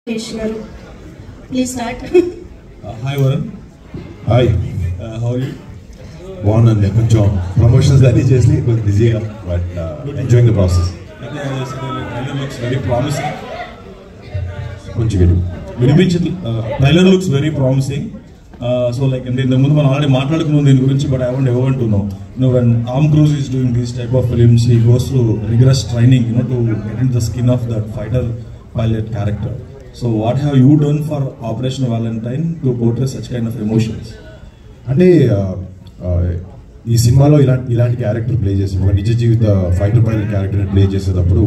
Please start. Hi Varun. Hi. How are you? బాగున్నాను కొంచెం promotions అన్నీ చేసి కొంచెం బిజీగా but enjoying the process. Trailer looks very promising. కొంచెం Trailer looks very promising. So like in the ముందు మనం ఆల్రెడీ మాట్లాడుకున్నాం దీని గురించి, but I want to know, when Tom Cruise is doing these type of films, he goes through rigorous training, to get into the skin of that fighter pilot character. So what have you done for Operation Valentine to portray such kind of emotions? అంటే ఈ సినిమాలో ఇలాంటి character play చేసి ఒక నిజ జీవిత fighter pilot క్యారెక్టర్ని play చేసేటప్పుడు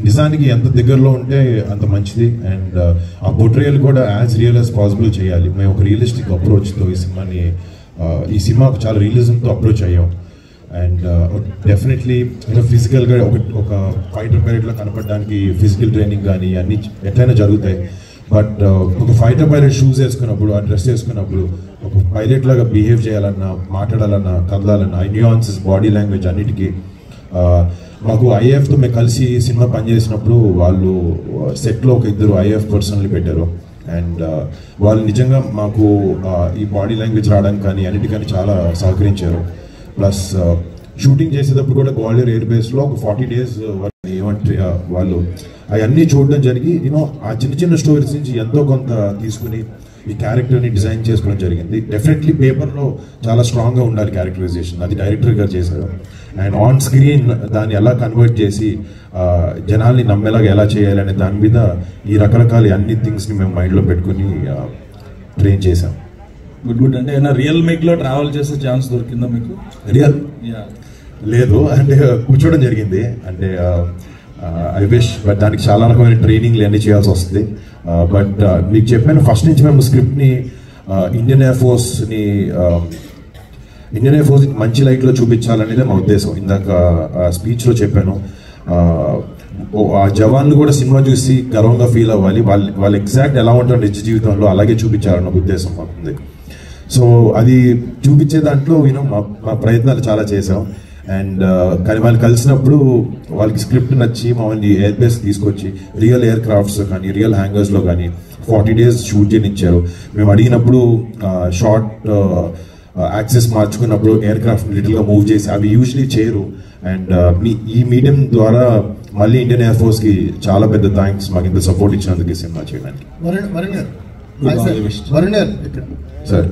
నిజానికి ఎంత దగ్గరలో ఉంటే అంత మంచిది. అండ్ ఆ పోర్ట్రేయల్ కూడా యాజ్ రియల్ యాజ్ పాసిబుల్ చేయాలి. మేము ఒక రియలిస్టిక్ అప్రోచ్తో ఈ సినిమాకు చాలా రియలిజంతో అప్రోచ్ అయ్యాం. అండ్ డెఫినెట్లీ ఫిజికల్గా ఒక ఫైటర్ పైలట్లో కనపడడానికి ఫిజికల్ ట్రైనింగ్ కానీ అన్నీ ఎట్లయినా జరుగుతాయి. బట్ ఒక ఫైటర్ పైలట్ షూస్ వేసుకున్నప్పుడు, ఆ డ్రెస్ వేసుకున్నప్పుడు ఒక పైలట్ లాగా బిహేవ్ చేయాలన్నా, మాట్లాడాలన్నా, కదలాలన్నా, న్యూయాన్సెస్, బాడీ లాంగ్వేజ్ అన్నిటికీ మాకు ఐఏఎఫ్తో మేము కలిసి సినిమా పనిచేసినప్పుడు వాళ్ళు సెట్లో ఒక ఇద్దరు ఐఏఎఫ్ పర్సనల్ని పెట్టారు. అండ్ వాళ్ళు నిజంగా మాకు ఈ బాడీ లాంగ్వేజ్ రావడానికి కానీ అన్నిటికని చాలా సహకరించారు. ప్లస్ షూటింగ్ చేసేటప్పుడు కూడా గ్వాలియర్ ఎయిర్ బేస్లో ఒక 40 days వాళ్ళు అవన్నీ చూడడం జరిగి ఆ చిన్న చిన్న స్టోరీస్ నుంచి ఎంతో కొంత తీసుకుని ఈ క్యారెక్టర్ని డిజైన్ చేసుకోవడం జరిగింది. డెఫినెట్లీ పేపర్లో చాలా స్ట్రాంగ్గా ఉండాలి క్యారెక్టరైజేషన్, అది డైరెక్టర్ గారు చేశారు. అండ్ ఆన్ స్క్రీన్ దాన్ని ఎలా కన్వర్ట్ చేసి జనాల్ని నమ్మేలాగా ఎలా చేయాలి అనే దాని మీద ఈ రకరకాల అన్ని థింగ్స్ని మేము మైండ్లో పెట్టుకుని ట్రైన్ చేసాం. గుడ్. అంటే ఏమైనా రియల్ మేక్లో ట్రావెల్ చేసే ఛాన్స్ దొరికిందా మీకు? రియల్ లేదు, అంటే కూర్చోవడం జరిగింది. అంటే ఐ విష్, బట్ దానికి చాలా రకమైన ట్రైనింగ్లు అన్నీ చేయాల్సి వస్తుంది. బట్ మీకు చెప్పాను ఫస్ట్ నుంచి మేము స్క్రిప్ట్ని ఇండియన్ ఎయిర్ ఫోర్స్కి మంచి లైట్లో చూపించాలనేదే మా ఉద్దేశం. ఇందాక స్పీచ్లో చెప్పాను, ఆ జవాన్లు కూడా సినిమా చూసి గర్వంగా ఫీల్ అవ్వాలి, వాళ్ళు ఎగ్జాక్ట్ ఎలా ఉంటారు నిజ జీవితంలో అలాగే చూపించాలన్న ఉద్దేశం మాకుంది. సో అది చూపించే దాంట్లో మా ప్రయత్నాలు చాలా చేసాం. అండ్ కానీ వాళ్ళు కలిసినప్పుడు వాళ్ళకి స్క్రిప్ట్ నచ్చి మమ్మల్ని ఎయిర్ బేస్ తీసుకొచ్చి రియల్ ఎయిర్ క్రాఫ్ట్స్ కానీ రియల్ హ్యాంగర్స్లో కానీ 40 days షూట్ చేయనిచ్చారు. మేము అడిగినప్పుడు షార్ట్ యాక్సెస్ మార్చుకున్నప్పుడు ఎయిర్ క్రాఫ్ట్ లిటిల్గా మూవ్ చేసి అవి యూజువలీ చేయరు. అండ్ ఈ మీడియం ద్వారా మళ్ళీ ఇండియన్ ఎయిర్ ఫోర్స్కి చాలా పెద్ద థ్యాంక్స్, మాకు ఇంత సపోర్ట్ ఇచ్చినందుకు ఈ సినిమా చేయడానికి. వరుణ్ గారు, సార్.